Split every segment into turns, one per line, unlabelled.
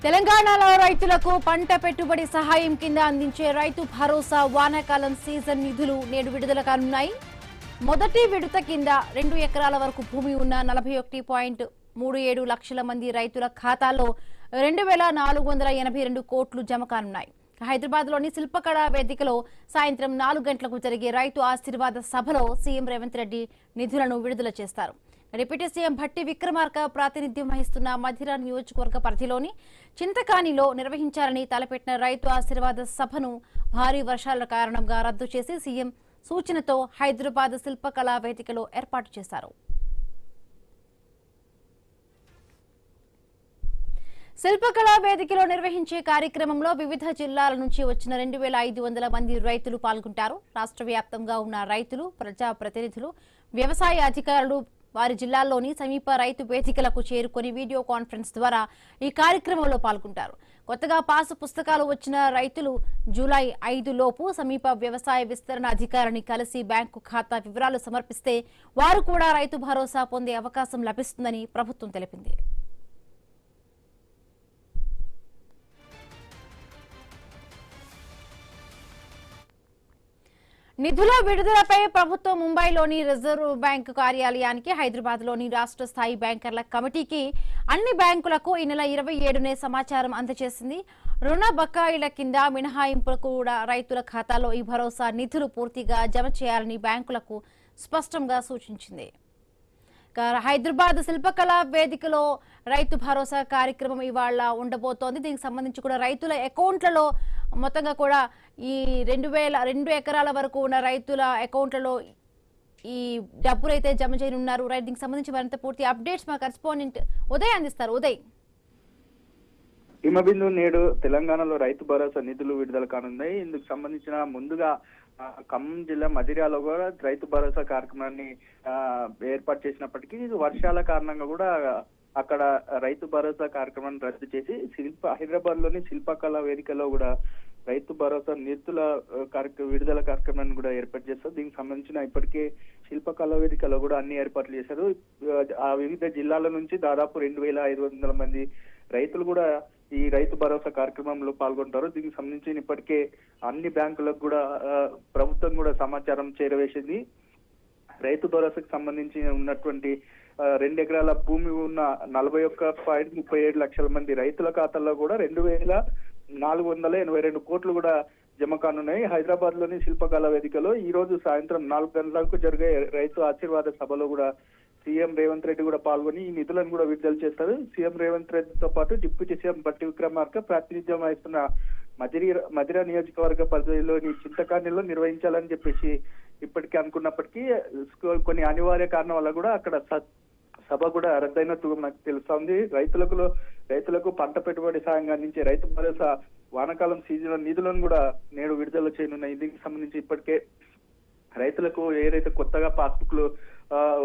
తెలంగాణలో రైతులకు పంట పెట్టుబడి సహాయం కింద అందించే రైతు భరోసా వానాకాలం సీజన్ నిధులు నేడు విడుదల కానున్నాయి. మొదటి విడత కింద 2 ఎకరాల వరకు భూమి ఉన్న 41.37 లక్షల మంది రైతుల ఖాతాలో 2,482 కోట్లు జమ కానున్నాయి. హైదరాబాద్లోని శిల్పకళా వేదికలో సాయంత్రం 4 గంటలకు జరిగే రైతు ఆశీర్వాద సభలో సీఎం రేవంత్ రెడ్డి నిధులను విడుదల చేస్తారు. డిప్యూటీ సీఎం భట్టి విక్రమార్క ప్రాతినిధ్యం వహిస్తున్న మధిర నియోజకవర్గ పరిధిలోని చింతకానిలో నిర్వహించాలని తలపెట్టిన రైతు ఆశీర్వాద సభను భారీ వర్షాల కారణంగా రద్దు చేసి సీఎం సూచనతో హైదరాబాద్ శిల్పకళా వేదికలో ఏర్పాటు చేశారు. శిల్పకళా వేదికలో నిర్వహించే కార్యక్రమంలో వివిధ జిల్లాల నుంచి వచ్చిన 2,500 మంది రైతులు పాల్గొంటారు. రాష్ట్ర వ్యాప్తంగా ఉన్న రైతులు, ప్రజాప్రతినిధులు, వ్యవసాయ అధికారులు వారి జిల్లాల్లోని సమీప రైతు వేదికలకు చేరుకుని వీడియో కాన్ఫరెన్స్ ద్వారా ఈ కార్యక్రమంలో పాల్గొంటారు. కొత్తగా పాసు పుస్తకాలు వచ్చిన రైతులు జూలై 5 లోపు సమీప వ్యవసాయ విస్తరణ అధికారిని కలిసి బ్యాంకు ఖాతా వివరాలు సమర్పిస్తే వారు కూడా రైతు భరోసా పొందే అవకాశం లభిస్తుందని ప్రభుత్వం తెలిపింది. నిధుల విడుదలపై ప్రభుత్వం ముంబైలోని రిజర్వ్ బ్యాంకు కార్యాలయానికి, హైదరాబాద్లోని రాష్ట్ర స్థాయి బ్యాంకర్ల కమిటీకి, అన్ని బ్యాంకులకు ఈ నెల 27నే సమాచారం అందజేసింది. రుణ బకాయిల కింద మినహాయింపులకు కూడా రైతుల ఖాతాలో ఈ భరోసా నిధులు పూర్తిగా జమ చేయాలని బ్యాంకులకు స్పష్టంగా సూచించింది. హైదరాబాద్ శిల్పకళా వేదికలో రైతు భరోసా కార్యక్రమం ఇవాళ ఉండబోతోంది. దీనికి సంబంధించి కూడా రైతుల అకౌంట్లలో మొత్తంగా కూడా ఈ 2 ఎకరాల వరకు ఉన్న రైతుల అకౌంట్లలో ఈ డబ్బులు అయితే జమ చేయనున్నారు. దీనికి సంబంధించి మరింత పూర్తి అప్డేట్స్ మా కరెస్పాండెంట్ ఉదయ్ అందిస్తారు. ఉదయ్,
హిమబిందు నేడు తెలంగాణలో రైతు భరోసా నిధులు విడుదల కానున్నాయి. ఇందుకు సంబంధించిన ముందుగా ఖమ్మం జిల్లా మధిరాలో కూడా రైతు భరోసా కార్యక్రమాన్ని ఏర్పాటు చేసినప్పటికీ వర్షాల కారణంగా కూడా అక్కడ రైతు భరోసా కార్యక్రమాన్ని రద్దు చేసి హైదరాబాద్ లోని శిల్పకళా వేదికలో కూడా రైతు భరోసా నిధుల విడుదల కార్యక్రమాన్ని కూడా ఏర్పాటు చేస్తారు. దీనికి సంబంధించిన ఇప్పటికే శిల్పకళా వేదికలో కూడా అన్ని ఏర్పాట్లు చేశారు. ఆ వివిధ జిల్లాల నుంచి దాదాపు 2,500 మంది రైతులు కూడా ఈ రైతు భరోసా కార్యక్రమంలో పాల్గొంటారు. దీనికి సంబంధించి ఇప్పటికే అన్ని బ్యాంకులకు కూడా ప్రభుత్వం కూడా సమాచారం చేరవేసింది. రైతు భరోసాకు సంబంధించి ఉన్నటువంటి 2 ఎకరాల భూమి ఉన్న 41.37 లక్షల మంది రైతుల ఖాతాల్లో కూడా 2,482 కోట్లు కూడా జమ కానున్నాయి. హైదరాబాద్ లోని శిల్పకళా వేదికలో ఈ రోజు సాయంత్రం 4 గంటలకు జరిగే రైతు ఆశీర్వాద సభలో కూడా సీఎం రేవంత్ రెడ్డి కూడా పాల్గొని ఈ నిధులను కూడా విడుదల చేస్తారు. సీఎం రేవంత్ రెడ్డితో పాటు డిప్యూటీ సీఎం భట్టి విక్రమార్క ప్రాతినిధ్యం వహిస్తున్న మధిర నియోజకవర్గ పరిధిలోని చింతకానిలో నిర్వహించాలని చెప్పేసి ఇప్పటికీ అనుకున్నప్పటికీ కొన్ని అనివార్య కారణం వల్ల కూడా అక్కడ సభ కూడా రద్దయినట్టు నాకు తెలుస్తోంది. రైతులకు పంట పెట్టుబడి సాయంగా అందించే రైతు భరోసా వానాకాలం సీజన్ నిధులను కూడా నేడు విడుదల చేయనున్నాయి. దీనికి సంబంధించి ఇప్పటికే రైతులకు ఏదైతే కొత్తగా పాస్బుక్లు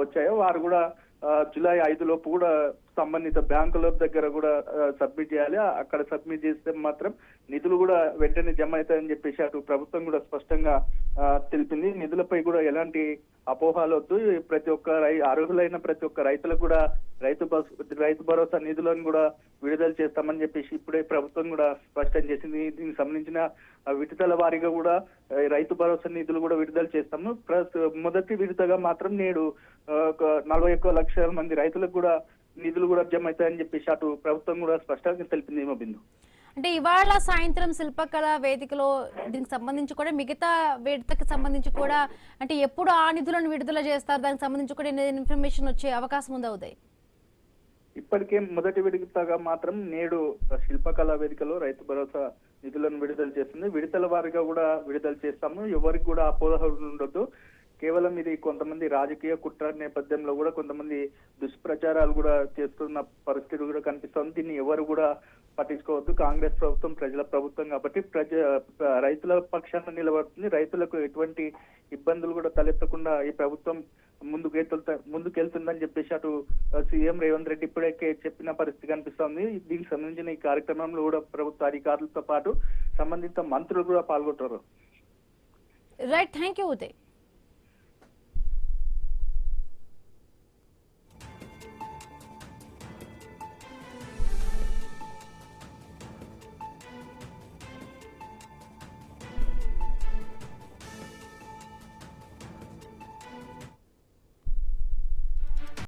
వచ్చాయో వారు కూడా జూలై 5 లోపు కూడా సంబంధిత బ్యాంకుల దగ్గర కూడా సబ్మిట్ చేయాలి. అక్కడ సబ్మిట్ చేస్తే మాత్రం నిధులు కూడా వెంటనే జమ అవుతాయని చెప్పేసి అటు ప్రభుత్వం కూడా స్పష్టంగా తెలిపింది. నిధులపై కూడా ఎలాంటి అపోహాలు వద్దు, ప్రతి ఒక్క అర్హులైన ప్రతి ఒక్క రైతులకు కూడా రైతు భరోసా నిధులను కూడా విడుదల చేస్తామని చెప్పేసి ఇప్పుడే ప్రభుత్వం కూడా స్పష్టం చేసింది. దీనికి సంబంధించిన విడతల వారీగా కూడా రైతు భరోసా నిధులు కూడా విడుదల చేస్తాము. మొదటి విడతగా మాత్రం నేడు 41 లక్షల మంది రైతులకు కూడా నిధులు కూడా జమ అవుతాయని చెప్పేసి అటు ప్రభుత్వం కూడా స్పష్టంగా తెలిపింది. బిందు
అంటే ఇవాళ సాయంత్రం శిల్పకళా వేదికలో దీనికి సంబంధించి కూడా మిగతా విడతకి సంబంధించి కూడా అంటే ఎప్పుడు ఆ నిధులను విడుదల చేస్తారు, దానికి సంబంధించి కూడా ఇన్ఫర్మేషన్ వచ్చే అవకాశం ఉందా ఉదయ్?
ఇప్పటికే మొదటి విడతగా మాత్రం నేడు శిల్పకళా వేదికలో రైతు భరోసా నిధులను విడుదల చేస్తుంది. విడతల వారిగా కూడా విడుదల చేస్తాము. ఎవరికి కూడా అపోహలు ఉండొద్దు. కేవలం ఇది కొంతమంది రాజకీయ కుట్ర నేపథ్యంలో కూడా కొంతమంది దుష్ప్రచారాలు కూడా చేస్తున్న పరిస్థితి కూడా కనిపిస్తోంది. దీన్ని ఎవరు కూడా పట్టించుకోవద్దు. కాంగ్రెస్ ప్రభుత్వం ప్రజల ప్రభుత్వం కాబట్టి రైతుల పక్షాన నిలబడుతుంది. రైతులకు ఎటువంటి ఇబ్బందులు కూడా తలెత్తకుండా ఈ ప్రభుత్వం ముందుకెళ్తుందని చెప్పేసి అటు సీఎం రేవంత్ రెడ్డి ఇప్పుడే చెప్పిన పరిస్థితి కనిపిస్తోంది. దీనికి సంబంధించిన ఈ కార్యక్రమంలో కూడా ప్రభుత్వ అధికారులతో పాటు సంబంధిత మంత్రులు కూడా పాల్గొంటారు.
Right, thank you Uday.